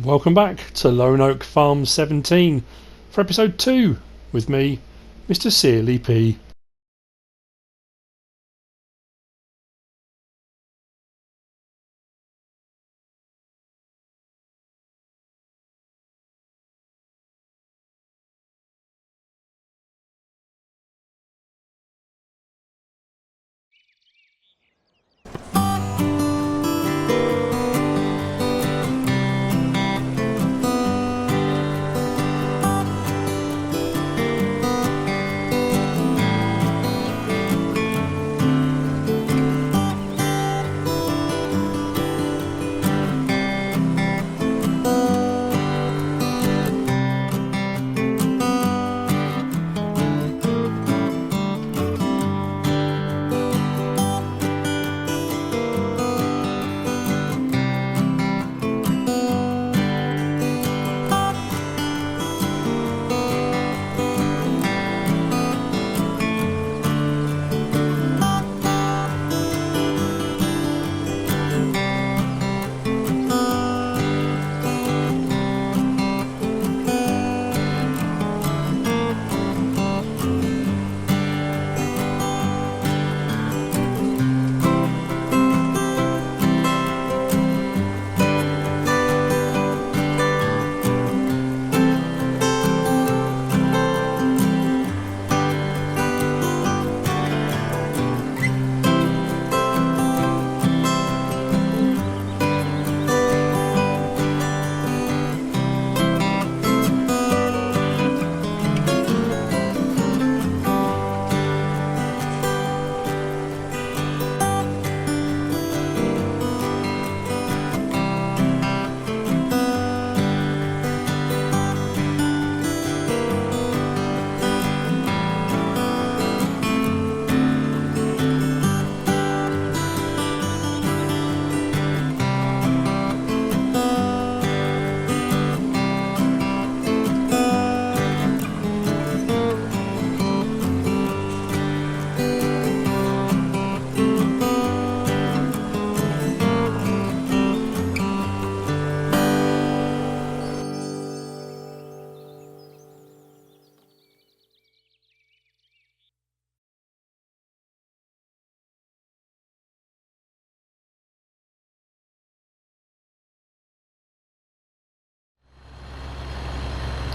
Welcome back to Lone Oak Farm 17 for episode 2 with me, MrSealyp.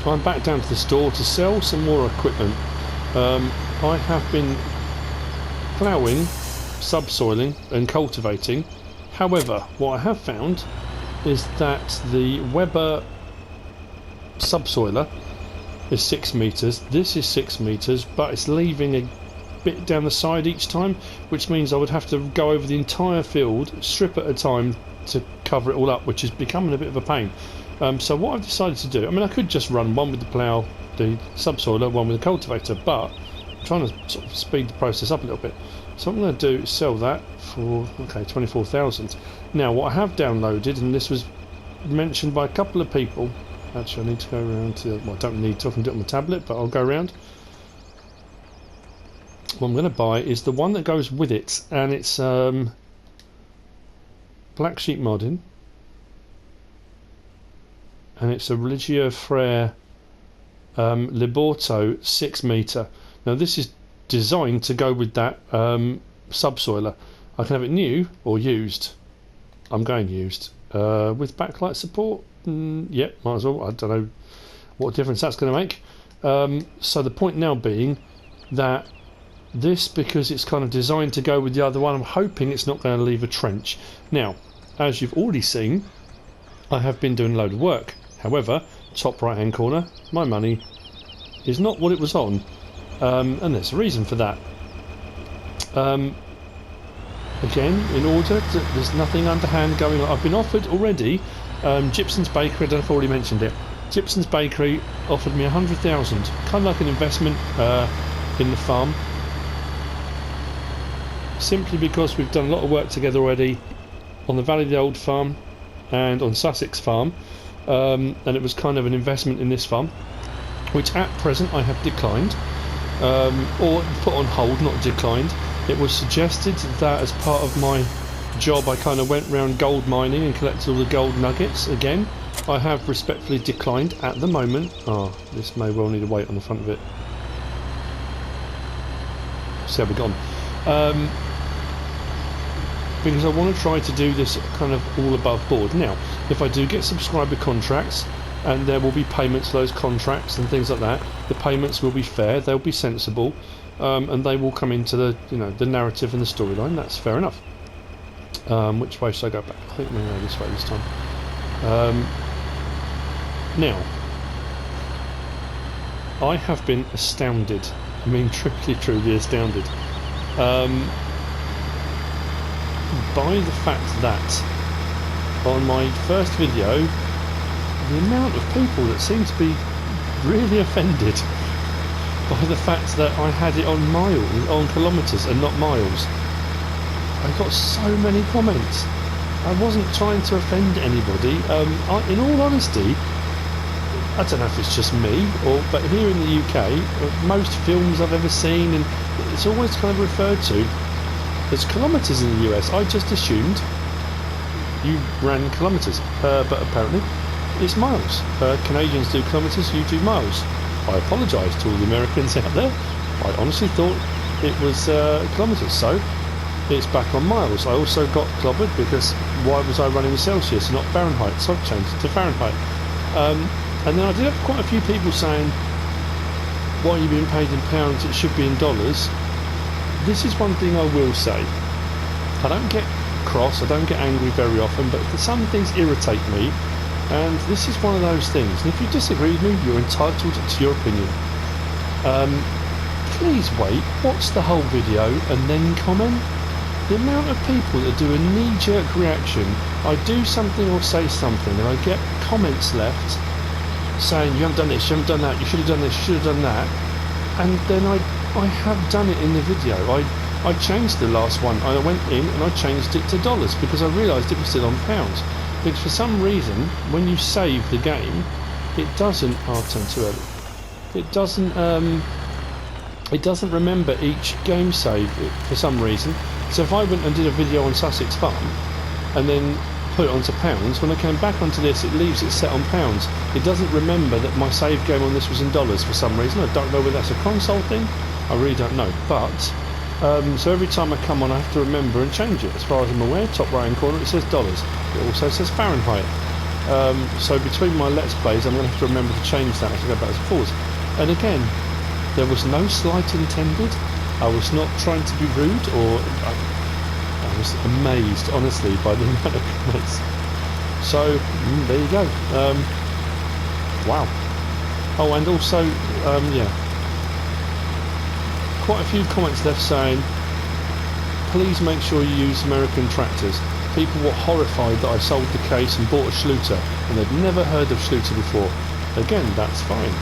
I'm back down to the store to sell some more equipment. I have been ploughing, subsoiling and cultivating. However, what I have found is that the Weber subsoiler is 6 metres, this is 6 metres, but it's leaving a bit down the side each time, which means I would have to go over the entire field, strip at a time to cover it all up, which is becoming a bit of a pain. So what I've decided to do, I mean I could just run one with the plough, the subsoiler, one with the cultivator, but I'm trying to sort of speed the process up a little bit. So what I'm going to do is sell that for, okay, 24,000. Now what I have downloaded, and this was mentioned by a couple of people, actually I need to go around to, well I don't need to, I can do it on the tablet, but I'll go around. What I'm going to buy is the one that goes with it, and it's Blacksheep modding. And it's a Religieux Freres Liborto 6 metre. Now this is designed to go with that subsoiler. I can have it new or used. I'm going used. With backlight support? Yep, might as well. I don't know what difference that's going to make. So the point now being that this, because it's kind of designed to go with the other one, I'm hoping it's not going to leave a trench. Now, as you've already seen, I have been doing a load of work. However, top right hand corner, my money is not what it was on, and there's a reason for that. Again, in order to, there's nothing underhand going on. I've been offered already, Gibson's Bakery, I don't know if I already mentioned it, Gibson's Bakery offered me 100,000, kind of like an investment in the farm, simply because we've done a lot of work together already on the Valley of the Old farm and on Sussex farm. And it was kind of an investment in this farm, which at present I have declined, or put on hold, not declined. It was suggested that as part of my job I kind of went around gold mining and collected all the gold nuggets again, I have respectfully declined at the moment. Oh, this may well need a weight on the front of it. See how we've gone. Because I want to try to do this kind of all above board. Now, if I do get subscriber contracts, and there will be payments for those contracts and things like that, the payments will be fair, they'll be sensible, and they will come into the, you know, the narrative and the storyline. That's fair enough. Which way should I go back? I think I'm going to go this way this time. Now, I have been astounded. I mean, truly astounded. By the fact that on my first video, the amount of people that seem to be really offended by the fact that I had it on kilometres and not miles. I got so many comments. I wasn't trying to offend anybody. In all honesty, I don't know if it's just me, but here in the UK, most films I've ever seen, and it's always kind of referred to as kilometres in the US. I just assumed you ran kilometres, but apparently it's miles. Canadians do kilometres, you do miles. I apologise to all the Americans out there. I honestly thought it was kilometres, so it's back on miles. I also got clobbered because why was I running Celsius, not Fahrenheit? So I've changed it to Fahrenheit. And then I did have quite a few people saying, why are you being paid in pounds? It should be in dollars. This is one thing I will say. I don't get cross, I don't get angry very often, but some things irritate me, and this is one of those things. And if you disagree with me, you're entitled to your opinion. Please wait, watch the whole video and then comment. The amount of people that do a knee-jerk reaction, I do something or say something, and I get comments left saying, you haven't done this, you haven't done that, you should have done this, you should have done that, and then I have done it in the video. I changed the last one. I went in and I changed it to dollars because I realised it was still on pounds. Because for some reason, when you save the game, it doesn't. Oh, I've turned too early. It doesn't remember each game save for some reason. So if I went and did a video on Sussex Farm and then put it onto pounds, when I came back onto this, it leaves it set on pounds. It doesn't remember that my save game on this was in dollars for some reason. I don't know whether that's a console thing. I really don't know. But so every time I come on, I have to remember and change it. As far as I'm aware, top right hand corner, it says dollars. It also says Fahrenheit. So between my Let's Plays, I'm going to have to remember to change that as I go back and forwards. And again, there was no slight intended. I was not trying to be rude, or I was amazed, honestly, by the amount of comments. So there you go. Wow. Oh, and also, yeah, quite a few comments left saying, please make sure you use American tractors. People were horrified that I sold the case and bought a Schluter, and they'd never heard of Schluter before. Again, that's fine.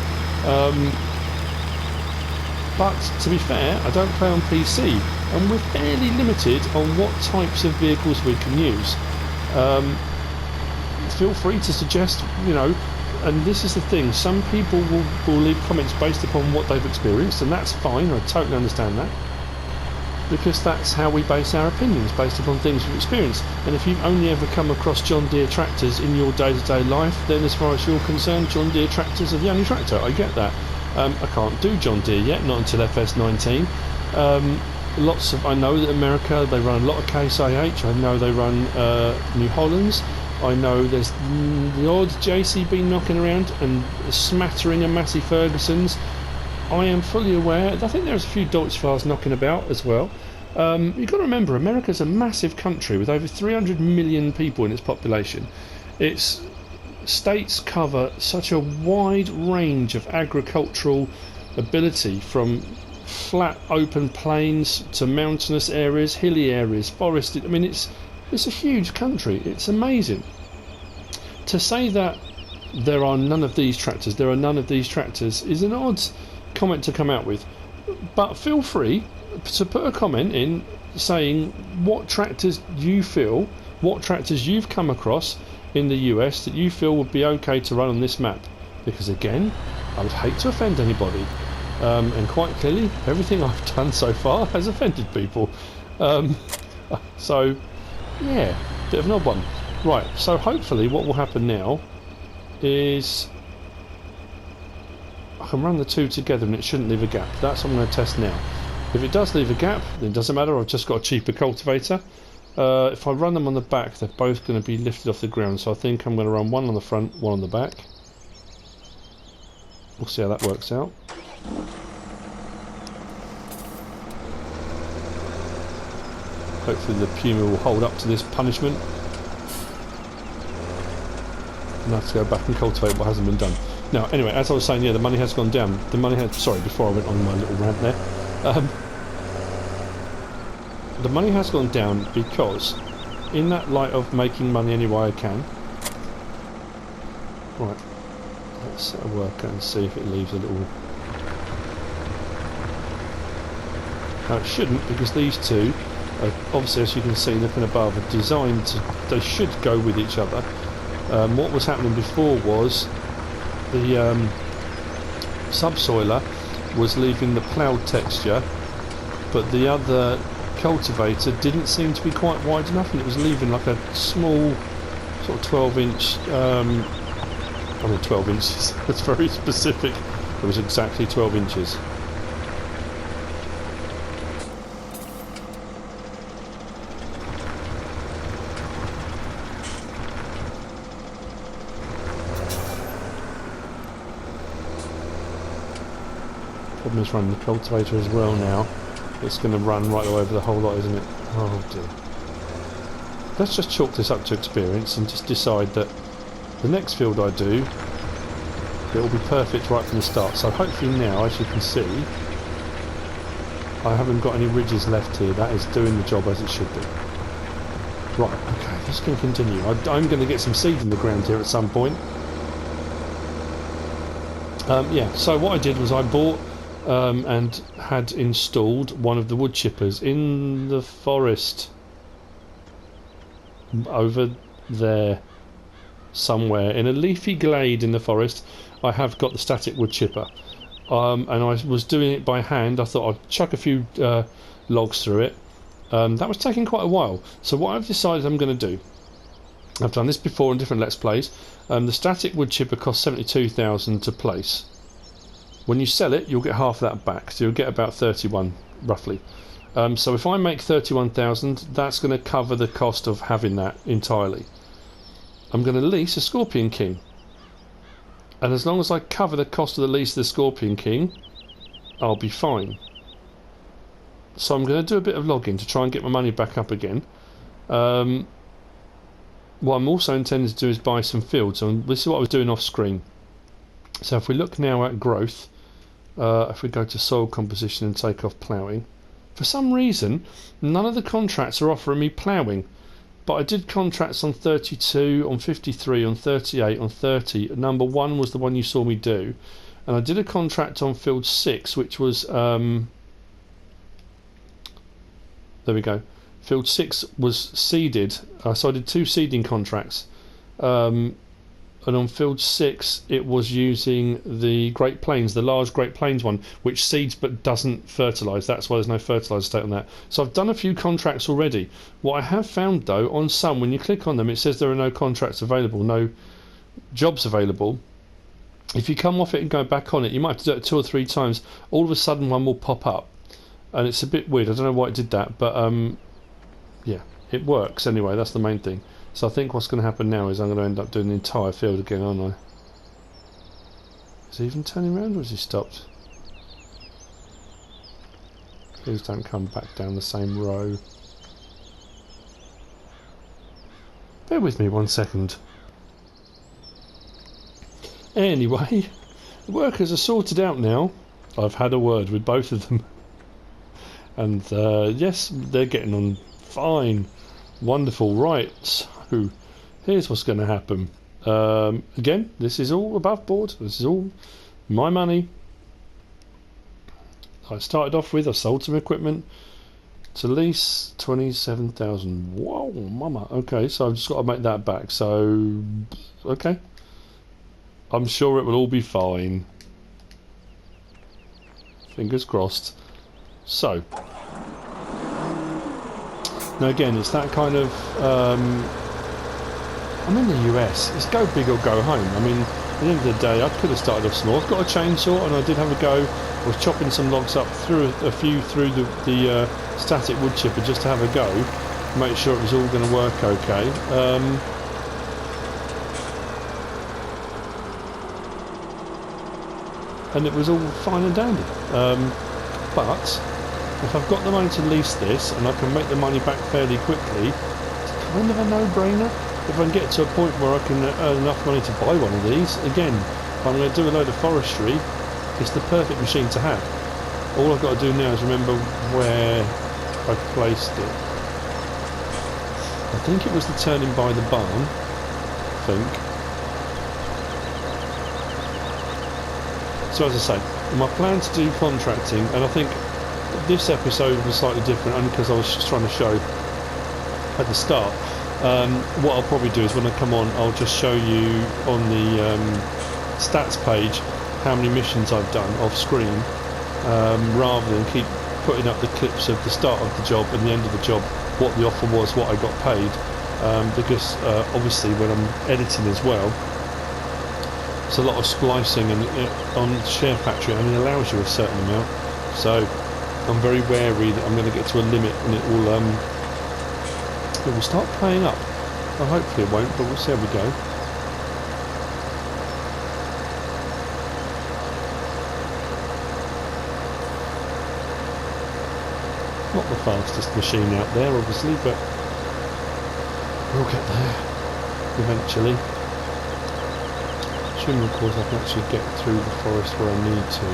But to be fair, I don't play on PC, and we're fairly limited on what types of vehicles we can use. Feel free to suggest, you know, and this is the thing, some people will leave comments based upon what they've experienced, and that's fine, I totally understand that. Because that's how we base our opinions, based upon things we've experienced. And if you've only ever come across John Deere tractors in your day-to-day life, then as far as you're concerned, John Deere tractors are the only tractor. I get that. I can't do John Deere yet, not until FS19. I know that America, they run a lot of Case IH. I know they run New Hollands. I know there's the odd JCB knocking around and a smattering of Massey Fergusons. I am fully aware. I think there's a few Deutz-Fahrs knocking about as well. You've got to remember, America's a massive country with over 300 million people in its population. Its states cover such a wide range of agricultural ability, from flat open plains to mountainous areas, hilly areas, forested. I mean, it's a huge country. It's amazing. To say that there are none of these tractors is an odd comment to come out with, but feel free to put a comment in saying what tractors you've come across in the US that you feel would be okay to run on this map, because again, I would hate to offend anybody, and quite clearly everything I've done so far has offended people, so yeah, bit of an odd one. Right, so hopefully what will happen now is I can run the two together and it shouldn't leave a gap. That's what I'm going to test now. If it does leave a gap, then it doesn't matter, I've just got a cheaper cultivator. If I run them on the back, they're both going to be lifted off the ground, so I think I'm going to run one on the front, one on the back. We'll see how that works out. Hopefully the Puma will hold up to this punishment. And I have to go back and cultivate what hasn't been done. Now, anyway, as I was saying, yeah, the money has gone down. The money has... Sorry, before I went on my little rant there. The money has gone down because, in that light of making money any way I can... Right. Let's set a worker and see if it leaves a little... Now, it shouldn't, because these two... obviously, as you can see, looking above, are designed to... They should go with each other. What was happening before was the subsoiler was leaving the ploughed texture, but the other cultivator didn't seem to be quite wide enough, and it was leaving like a small sort of 12-inch... I mean 12 inches, that's very specific. It was exactly 12 inches. Problem is running the cultivator as well now. It's going to run right over the whole lot, isn't it? Oh dear. Let's just chalk this up to experience and just decide that the next field I do, it will be perfect right from the start. So hopefully now, as you can see, I haven't got any ridges left here. That is doing the job as it should do. Right, okay, this can continue. I'm going to get some seed in the ground here at some point. Yeah, so what I did was I bought and had installed one of the wood chippers in the forest over there somewhere in a leafy glade in the forest. I have got the static wood chipper, and I was doing it by hand. I thought I'd chuck a few logs through it. That was taking quite a while, so what I've decided I'm going to do, I've done this before in different Let's Plays. The static wood chipper costs 72,000 to place. When you sell it, you'll get half that back, so you'll get about 31 roughly. So if I make 31,000, that's going to cover the cost of having that entirely. I'm going to lease a ScorpionKing, and as long as I cover the cost of the lease of the ScorpionKing, I'll be fine. So I'm going to do a bit of logging to try and get my money back up again. What I'm also intending to do is buy some fields, and this is what I was doing off screen. So if we look now at growth, if we go to soil composition and take off ploughing, for some reason none of the contracts are offering me ploughing, but I did contracts on 32, on 53, on 38, on 30. Number 1 was the one you saw me do, and I did a contract on field 6, which was there we go, field 6 was seeded, so I did 2 seeding contracts, and on field 6 it was using the Great Plains, the large Great Plains one, which seeds but doesn't fertilise. That's why there's no fertiliser state on that. So I've done a few contracts already. What I have found though, on some, when you click on them, it says there are no contracts available, no jobs available. If you come off it and go back on it, you might have to do it 2 or 3 times. All of a sudden one will pop up, and it's a bit weird. I don't know why it did that, but yeah, it works anyway. That's the main thing. So I think what's going to happen now is I'm going to end up doing the entire field again, aren't I? Is he even turning around, or has he stopped? Please don't come back down the same row. Bear with me 1 second. Anyway, the workers are sorted out now. I've had a word with both of them. And yes, they're getting on fine. Wonderful. Right, so here's what's going to happen. Again, this is all above board. This is all my money. I started off with, I sold some equipment to lease 27,000. Whoa, mama. Okay, so I've just got to make that back. So, okay. I'm sure it will all be fine. Fingers crossed. So, now again, it's that kind of I'm in the US. It's go big or go home. I mean, at the end of the day, I could have started off small. I've got a chainsaw, and I did have a go. I was chopping some logs up through a few through the static wood chipper just to have a go, make sure it was all going to work okay. And it was all fine and dandy. But if I've got the money to lease this and I can make the money back fairly quickly, it's kind of a no-brainer. If I can get to a point where I can earn enough money to buy one of these, again, if I'm going to do a load of forestry, it's the perfect machine to have. All I've got to do now is remember where I placed it. I think it was the turning by the barn, I think. So as I say, my plan to do contracting, and I think this episode was slightly different only because I was just trying to show at the start. What I'll probably do is when I come on, I'll just show you on the stats page how many missions I've done off screen, rather than keep putting up the clips of the start of the job and the end of the job, what the offer was, what I got paid, because obviously when I'm editing as well, it's a lot of splicing, and on Share Factory it only allows you a certain amount, so I'm very wary that I'm going to get to a limit and it will start playing up. Well, hopefully it won't, but we'll see how we go. Not the fastest machine out there, obviously, but we'll get there eventually. Assuming, of course, I can actually get through the forest where I need to.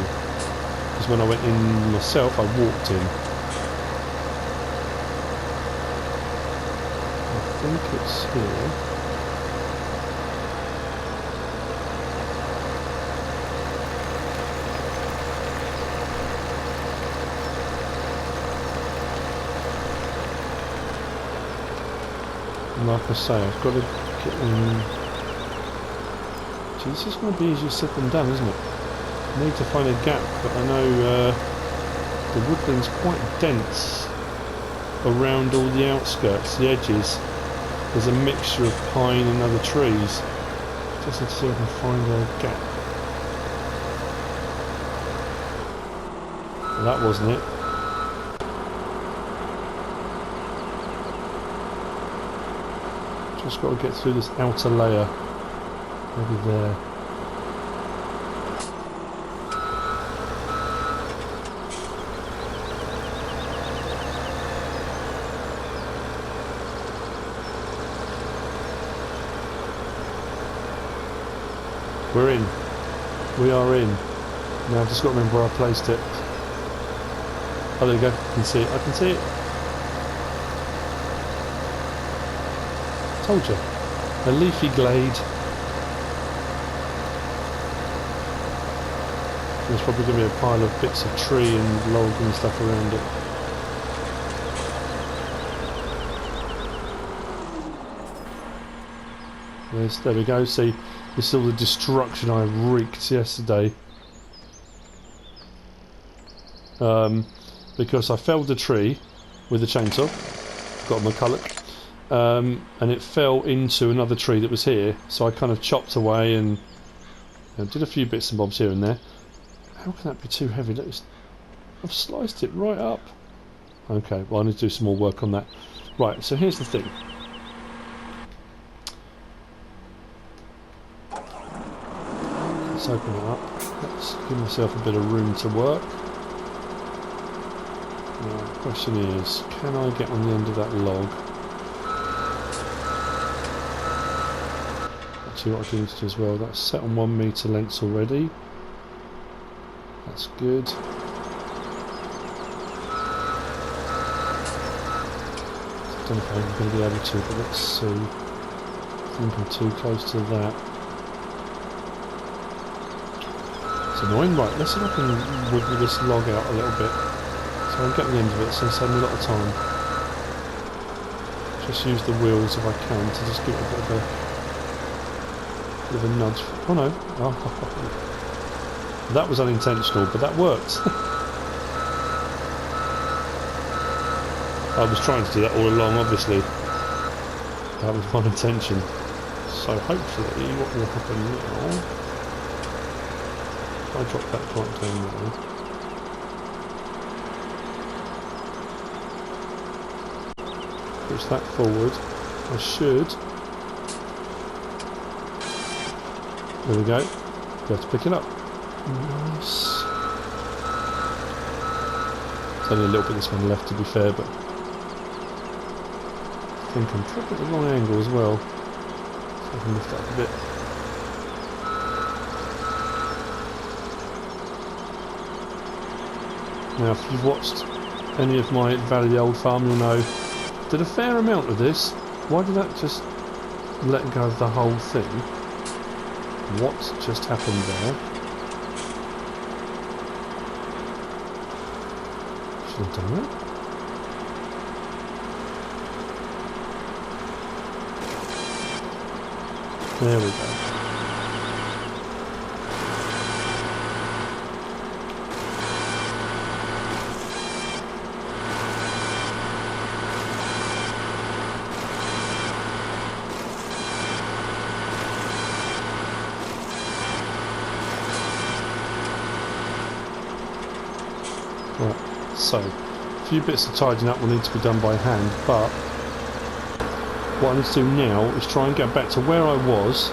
Because when I went in myself, I walked in. I think it's here. And like I say, I've got to get in. Gee, this is going to be easier said than done, isn't it? I need to find a gap, but I know the woodland's quite dense around all the outskirts, the edges. There's a mixture of pine and other trees. Just need to see if I can find a gap. Well, that wasn't it. Just got to get through this outer layer. Maybe there. We're in. We are in. Now I've just got to remember where I placed it. Oh, there you go. I can see it. I can see it. Told you. A leafy glade. There's probably going to be a pile of bits of tree and log and stuff around it. There we go. See, this is all the destruction I wreaked yesterday. Because I felled the tree with a chainsaw. Got my culloch. And it fell into another tree that was here. So I kind of chopped away and did a few bits and bobs here and there. How can that be too heavy? I've sliced it right up. Okay, well I need to do some more work on that. Right, so here's the thing. Let's open it up. Let's give myself a bit of room to work. Now, the question is, can I get on the end of that log? Actually, what I do need to do as well, that's set on 1 metre lengths already. That's good. I don't know if I'm going to be able to, but let's see. I think I'm too close to that. It's annoying. Right, let's see if I can wiggle this log out a little bit. So I'll get the end of it, so save me a lot of time. Just use the wheels if I can to just give it a bit of a nudge. Oh no. Oh. That was unintentional, but that worked. I was trying to do that all along, obviously. That was my intention. So hopefully what will happen now, if I drop that right down there, push that forward, I should, there we go, be able to pick it up. Nice. There's only a little bit of this one left to be fair, but I think I'm probably at the wrong angle as well. So I can lift it up a bit. Now if you've watched any of my Valley the Old Farm, you'll know did a fair amount of this. Why did that just let go of the whole thing? What just happened there? Should have done that. There we go. Right, so a few bits of tidying up will need to be done by hand, but what I need to do now is try and get back to where I was.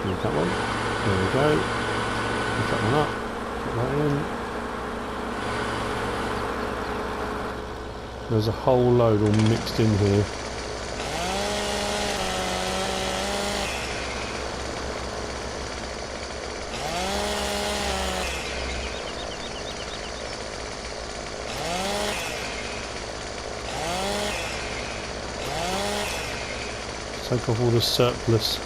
Move that one. There we go. Pick that one up. Put that in. There's a whole load all mixed in here. Take off all the surplus.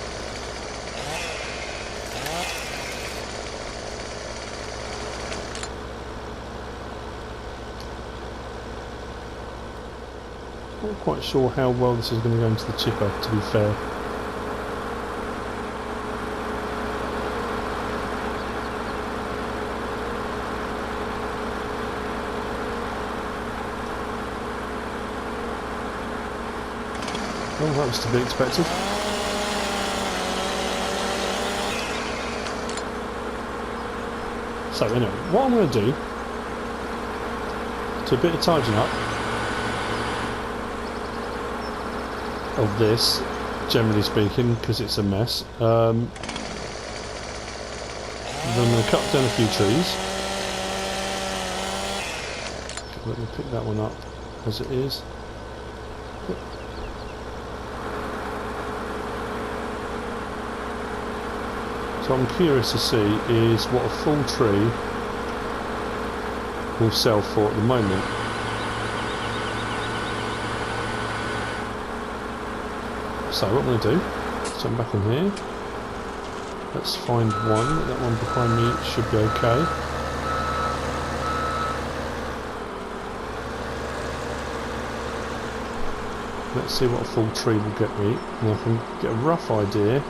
Not quite sure how well this is going to go into the chipper, to be fair. Well, that was to be expected. So anyway, what I'm going to do, to a bit of tidying up of this, generally speaking, because it's a mess, then I'm going to cut down a few trees. Let me pick that one up as it is. What I'm curious to see is what a full tree will sell for at the moment. So what I'm going to do, so I'm back in here, let's find one, that one behind me should be okay. Let's see what a full tree will get me, and I can get a rough idea.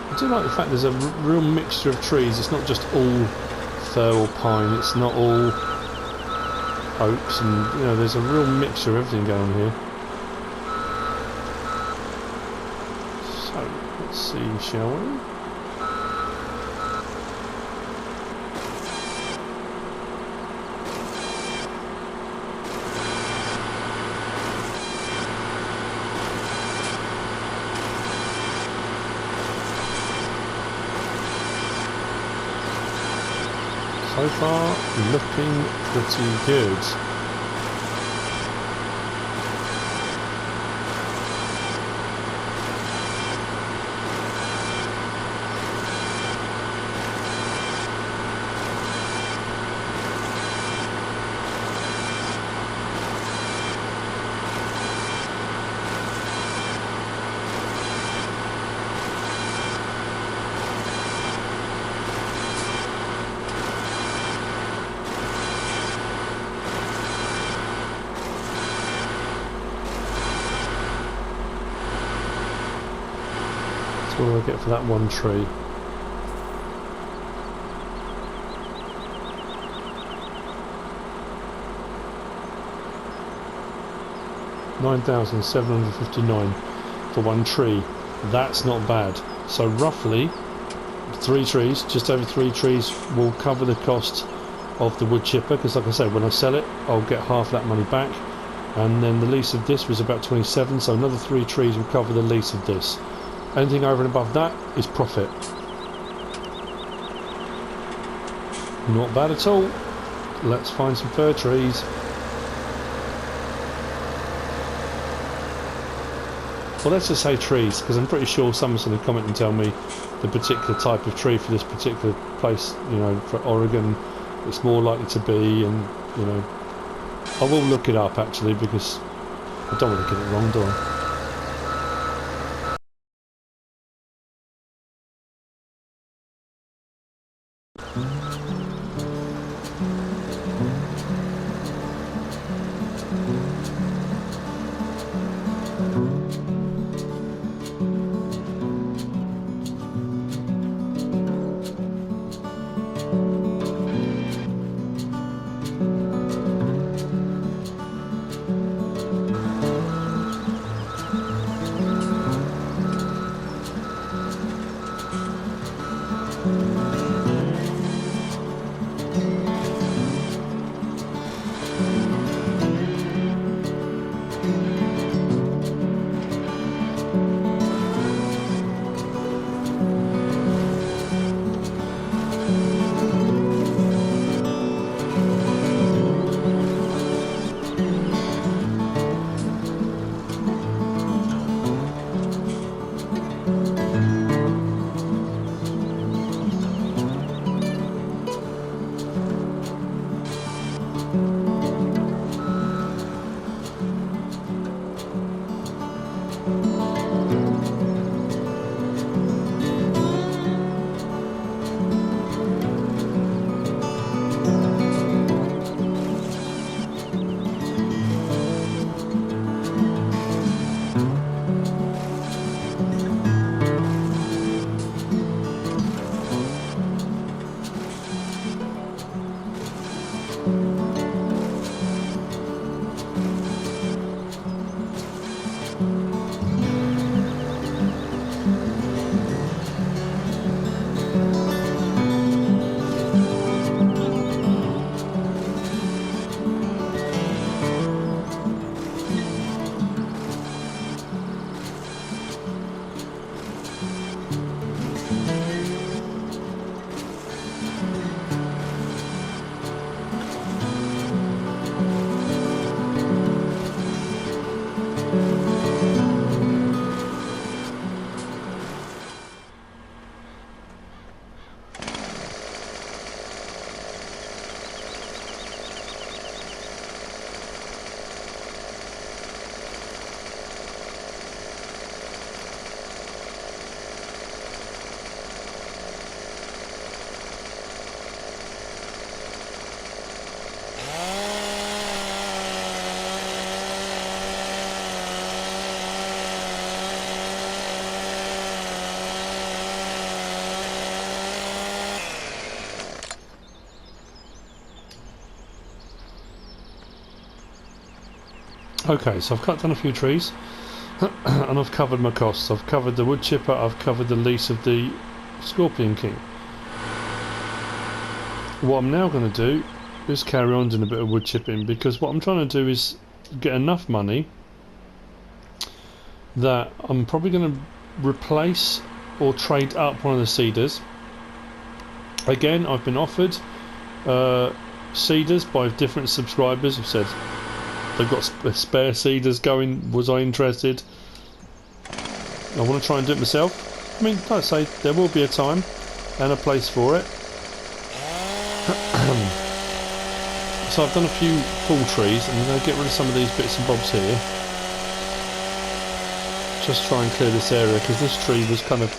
I do like the fact there's a real mixture of trees. It's not just all fir or pine, it's not all oaks, and you know, there's a real mixture of everything going here. So let's see, shall we? So far, looking pretty good. What do I get for that one tree? $9,759 for one tree. That's not bad. So roughly 3 trees, just over 3 trees, will cover the cost of the wood chipper, because like I said, when I sell it I'll get half that money back, and then the lease of this was about 27, so another 3 trees will cover the lease of this. Anything over and above that is profit. Not bad at all. Let's find some fir trees. Well, let's just say trees, because I'm pretty sure someone's going to comment and tell me the particular type of tree for this particular place, you know, for Oregon, it's more likely to be, and, you know, I will look it up actually, because I don't want to get it wrong, do I? Okay, so I've cut down a few trees and I've covered my costs. I've covered the wood chipper, I've covered the lease of the ScorpionKing. What I'm now going to do is carry on doing a bit of wood chipping, because what I'm trying to do is get enough money that I'm probably going to replace or trade up one of the seeders. Again, I've been offered seeders by different subscribers who've said they've got spare seeders going, was I interested? I want to try and do it myself. I mean, like I say, there will be a time and a place for it. So I've done a few full trees, and I'm going to get rid of some of these bits and bobs here. Just try and clear this area, because this tree was kind of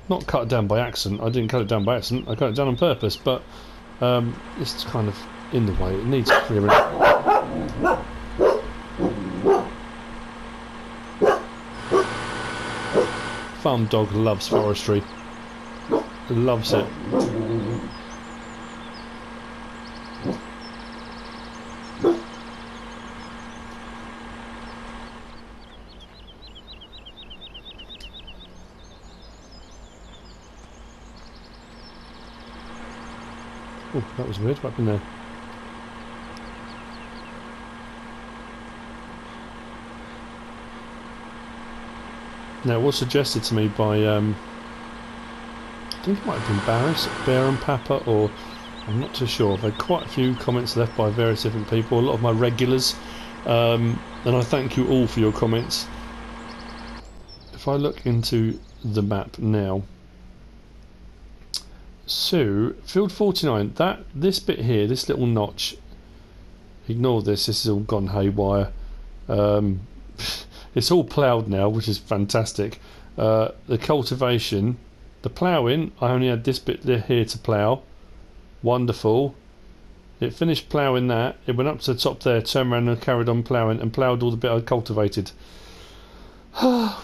not cut down by accident. I didn't cut it down by accident, I cut it down on purpose, but it's kind of in the way. It needs clearing. farm dog loves forestry. Loves it. Oh, that was weird. What happened there? Now, it was suggested to me by, I think it might have been Bear and Papa, or I'm not too sure. I've had quite a few comments left by various different people, a lot of my regulars, and I thank you all for your comments. If I look into the map now, so field 49, this bit here, this little notch, ignore this is all gone haywire. It's all ploughed now, which is fantastic. The cultivation, the ploughing, I only had this bit here to plough. Wonderful. It finished ploughing that, it went up to the top there, turned around and carried on ploughing and ploughed all the bit I cultivated.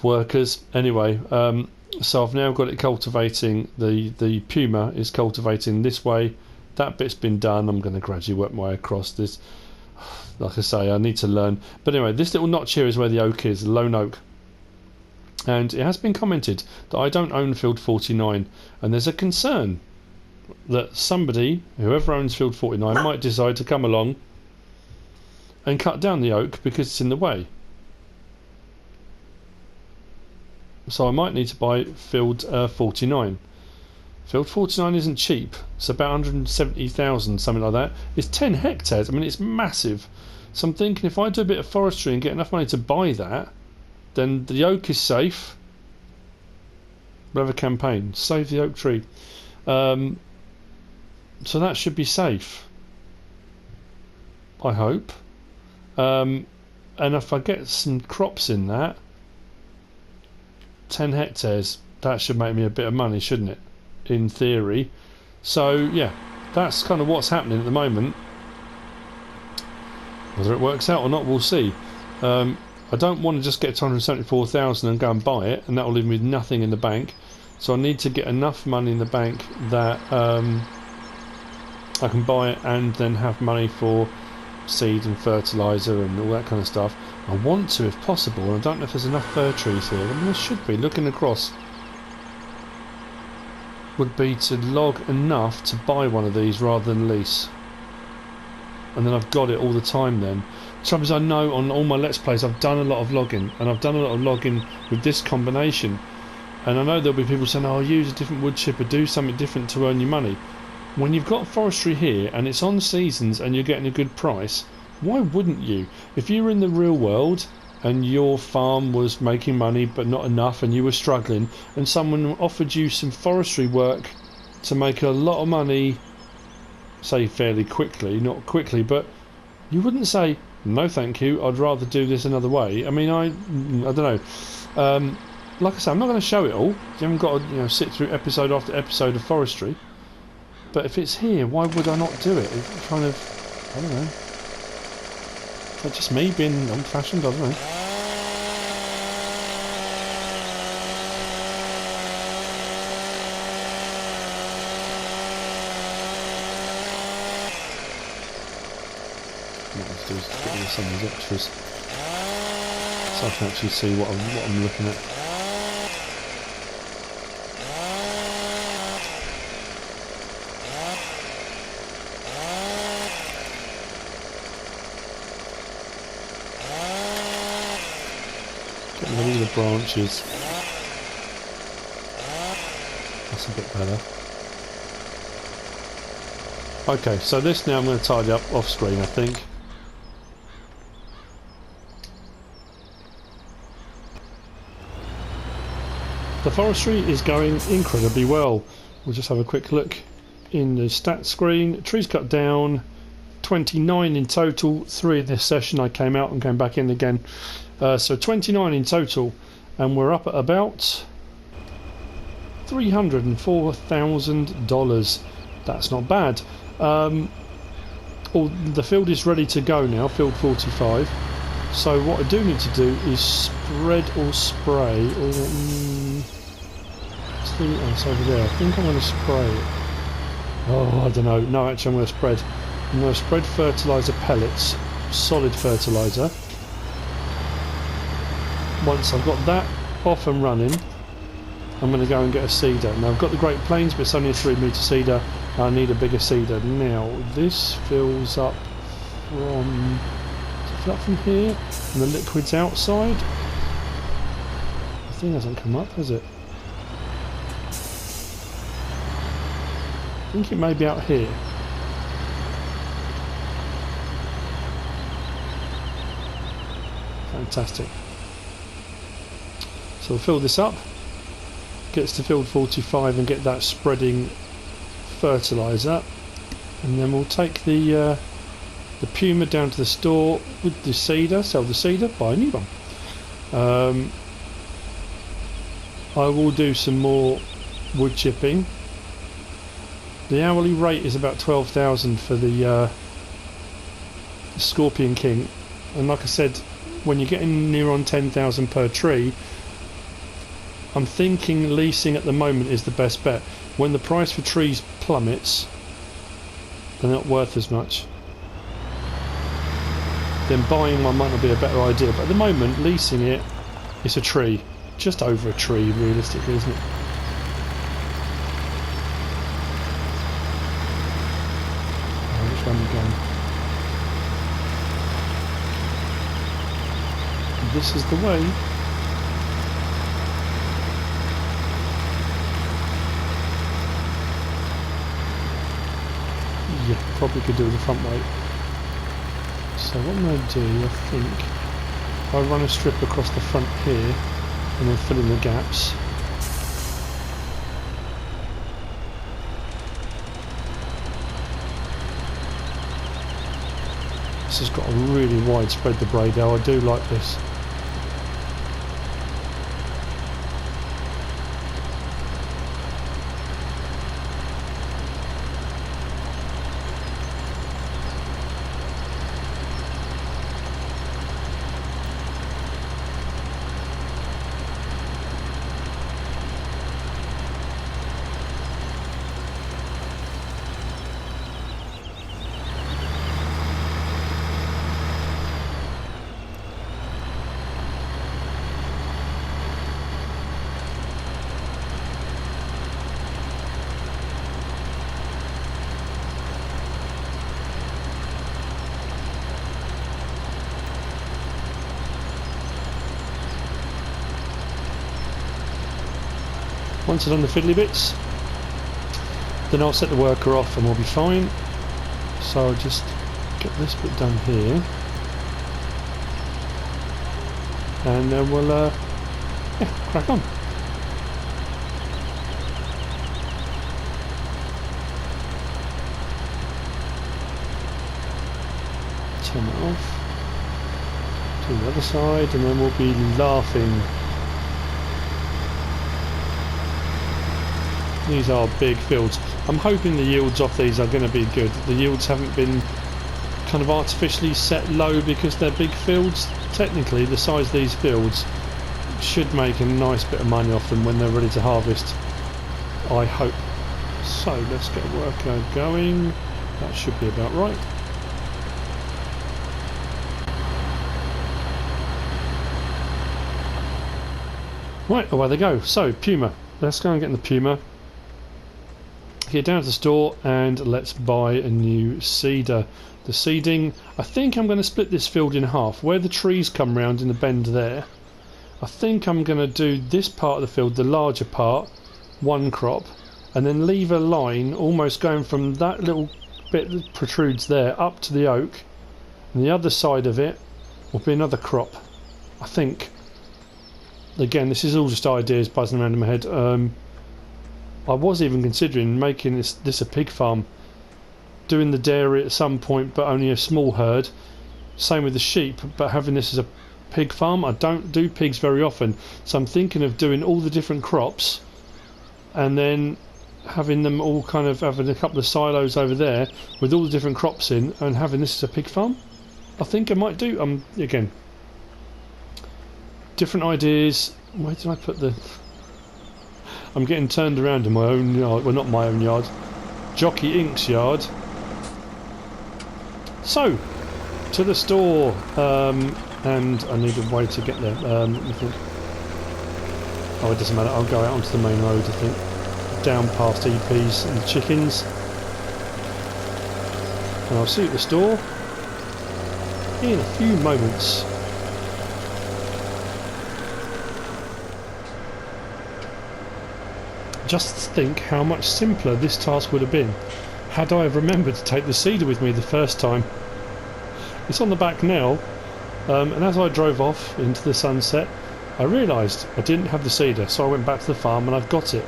Workers. Anyway, so I've now got it cultivating, the Puma is cultivating this way. That bit's been done. I'm going to gradually work my way across this. Like I say, I need to learn. But anyway, this little notch here is where the oak is, the lone oak. And it has been commented that I don't own field 49, and there's a concern that somebody, whoever owns field 49, might decide to come along and cut down the oak because it's in the way. So I might need to buy field 49. Field 49 isn't cheap. It's about 170,000, something like that. It's 10 hectares. I mean, it's massive. So I'm thinking if I do a bit of forestry and get enough money to buy that, then the oak is safe. We'll have a campaign. Save the oak tree. So that should be safe. I hope. And if I get some crops in that, 10 hectares, that should make me a bit of money, shouldn't it? In theory. So yeah, that's kind of what's happening at the moment. Whether it works out or not, we'll see. I don't want to just get 274,000 and go and buy it, and that will leave me with nothing in the bank. So I need to get enough money in the bank that I can buy it and then have money for seed and fertilizer and all that kind of stuff. I want to, if possible, and I don't know if there's enough fir trees here. I mean, there should be. Looking across, would be to log enough to buy one of these rather than lease, and then I've got it all the time. Then trouble is, I know on all my Let's Plays I've done a lot of logging, and I've done a lot of logging with this combination, and I know there'll be people saying, oh, use a different wood chipper, do something different to earn your money. When you've got forestry here and it's on seasons and you're getting a good price, why wouldn't you? If you were in the real world and your farm was making money but not enough and you were struggling, and someone offered you some forestry work to make a lot of money, say fairly quickly, not quickly, but you wouldn't say, no thank you, I'd rather do this another way. I mean, I don't know. Like I say, I'm not going to show it all. You haven't got to sit through episode after episode of forestry. But if it's here, why would I not do it? It's kind of, I don't know. Is that just me being old-fashioned? I don't know. What I have to do is get rid of some of these extras, so I can actually see what I'm looking at. Getting rid of the branches. That's a bit better. Okay, so this now I'm going to tidy up off screen, I think. The forestry is going incredibly well. We'll just have a quick look in the stats screen. Trees cut down, 29 in total. 3 in this session. I came out and came back in again. So 29 in total, and we're up at about $304,000. That's not bad. The field is ready to go now, field 45. So what I do need to do is spread or spray, or the... Oh, it's over there. I think I'm going to spray it. Oh, I don't know. No, actually I'm going to spread. I'm going to spread fertiliser pellets. Solid fertiliser. Once I've got that off and running, I'm going to go and get a seeder. Now I've got the Great Plains, but it's only a 3 metre seeder. I need a bigger seeder. Now this fills up from... Does it fill up from here? And the liquid's outside? The thing hasn't come up, has it? I think it may be out here. Fantastic. So we'll fill this up, gets to field 45 and get that spreading fertiliser, and then we'll take the Puma down to the store with the seeder, sell the seeder, buy a new one. I will do some more wood chipping. The hourly rate is about 12,000 for the ScorpionKing, and like I said, when you're getting near on 10,000 per tree, I'm thinking leasing at the moment is the best bet. When the price for trees plummets, they're not worth as much. Then buying one might not be a better idea, but at the moment leasing it, it's a tree, just over a tree realistically, isn't it? Which one are we going? This is the way. Yeah, probably could do the front way. So what I'm going to do, I think, I'll run a strip across the front here and then fill in the gaps. This has got a really wide spread, the braid though. I do like this. Once I've done the fiddly bits, then I'll set the worker off and we'll be fine. So I'll just get this bit done here, and then we'll yeah, crack on. Turn it off to the other side, and then we'll be laughing. These are big fields. I'm hoping the yields off these are going to be good. The yields haven't been kind of artificially set low because they're big fields. Technically, the size of these fields should make a nice bit of money off them when they're ready to harvest, I hope. So let's get a worker going. That should be about right. Right, away they go. So, Puma. Let's go and get in the Puma. Get down to the store and let's buy a new seeder. The seeding, I think I'm going to split this field in half. Where the trees come round in the bend there, I think I'm going to do this part of the field, the larger part, one crop, and then leave a line almost going from that little bit that protrudes there up to the oak, and the other side of it will be another crop, I think. Again, this is all just ideas buzzing around in my head. I was even considering making this a pig farm, doing the dairy at some point but only a small herd, same with the sheep, but having this as a pig farm. I don't do pigs very often, so I'm thinking of doing all the different crops and then having them all kind of having a couple of silos over there with all the different crops in and having this as a pig farm. I think I might do. Again, different ideas. Where did I put the... I'm getting turned around in my own yard. Well, not my own yard. Jockey Inc.'s yard. So, to the store. And I need a way to get there. Let me think. Oh, it doesn't matter. I'll go out onto the main road, I think. Down past EPs and the chickens. And I'll see you at the store in a few moments. Just think how much simpler this task would have been had I have remembered to take the seeder with me the first time. It's on the back now, and as I drove off into the sunset, I realised I didn't have the seeder, so I went back to the farm and I've got it.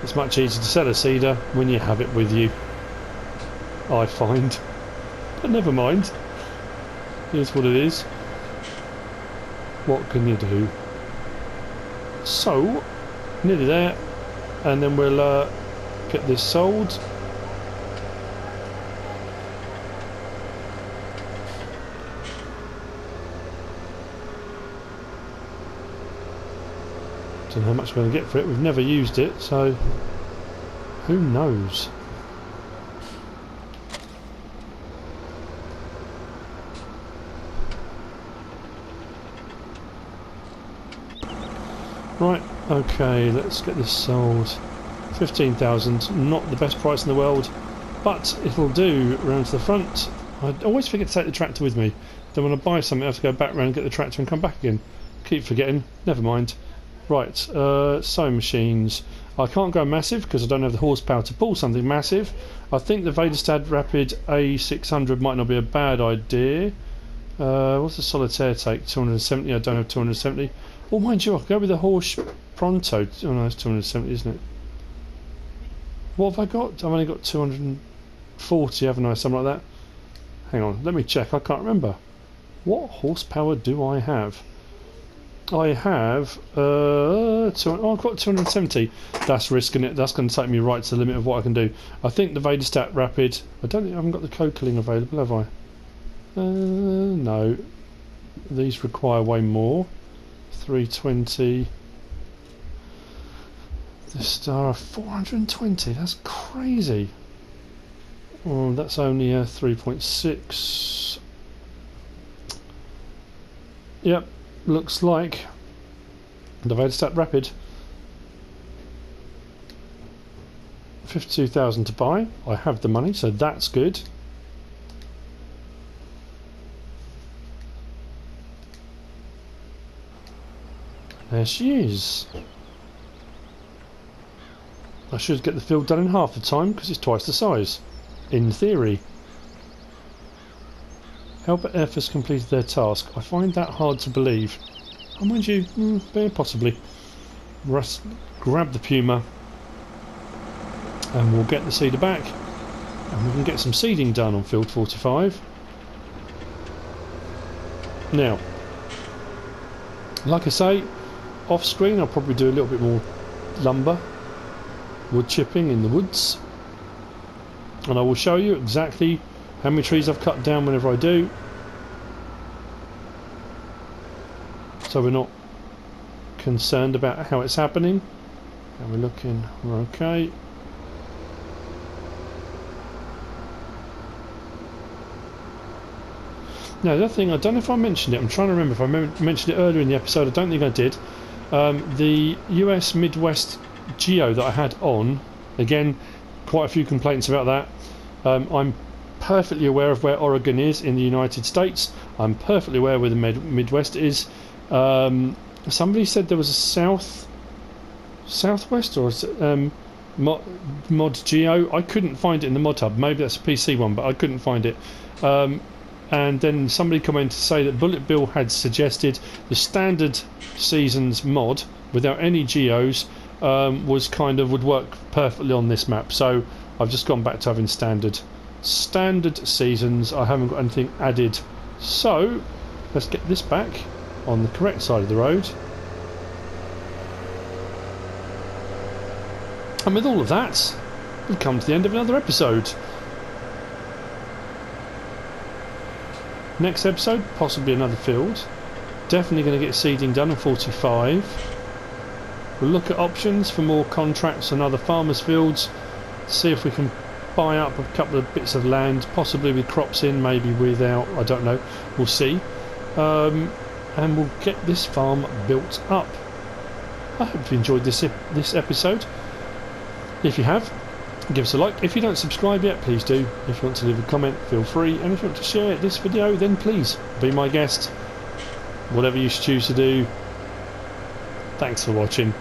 It's much easier to sell a seeder when you have it with you, I find. But never mind. Here's what it is. What can you do? So, nearly there, and then we'll get this sold. Don't know how much we're going to get for it. We've never used it, so who knows? Right, okay, let's get this sold. 15,000, not the best price in the world, but it'll do round to the front. I always forget to take the tractor with me. Then when I buy something I have to go back round and get the tractor and come back again. Keep forgetting, never mind. Right, sewing machines. I can't go massive because I don't have the horsepower to pull something massive. I think the Vaderstadt Rapid A600 might not be a bad idea. What's the solitaire take? 270? I don't have 270. Oh, mind you, I'll go with the horse pronto. Oh no, it's 270, isn't it? What have I got? I've only got 240, haven't I? Something like that. Hang on, let me check. I can't remember. What horsepower do I have? I have I've got 270. That's risking it. That's going to take me right to the limit of what I can do. I think the Vaderstadt Rapid. I haven't got the Cokeling available, have I? No. These require way more. 320. The Star 420. That's crazy. Oh, that's only a 3.6. Yep. Looks like the Vaderstadt Rapid. 52,000 to buy. I have the money, so that's good. There she is. I should get the field done in half the time because it's twice the size, in theory. Helper F has completed their task. I find that hard to believe. Oh, mind you, very possibly. Let's grab the Puma and we'll get the seeder back and we can get some seeding done on field 45. Now, like I say, off screen I'll probably do a little bit more lumber, wood chipping in the woods, and I will show you exactly how many trees I've cut down whenever I do, so we're not concerned about how it's happening. And we're looking, we're okay. Now the other thing, I don't know if I mentioned it, I'm trying to remember if I mentioned it earlier in the episode. I don't think I did. The US Midwest Geo that I had on, again, quite a few complaints about that. I'm perfectly aware of where Oregon is in the United States. I'm perfectly aware where the Midwest is. Somebody said there was a southwest or mod Geo. I couldn't find it in the mod hub. Maybe that's a PC one, but I couldn't find it. And then somebody commented to say that BulletBill had suggested the standard seasons mod without any geos would work perfectly on this map. So I've just gone back to having standard seasons. I haven't got anything added. So let's get this back on the correct side of the road. And with all of that, we've come to the end of another episode. Next episode, possibly another field. Definitely going to get seeding done on 45. We'll look at options for more contracts on other farmers' fields, see if we can buy up a couple of bits of land, possibly with crops in, maybe without, I don't know, we'll see. And we'll get this farm built up. I hope you enjoyed this episode. If you have, give us a like. If you don't subscribe yet, please do. If you want to leave a comment, feel free. And if you want to share this video, then please be my guest. Whatever you choose to do. Thanks for watching.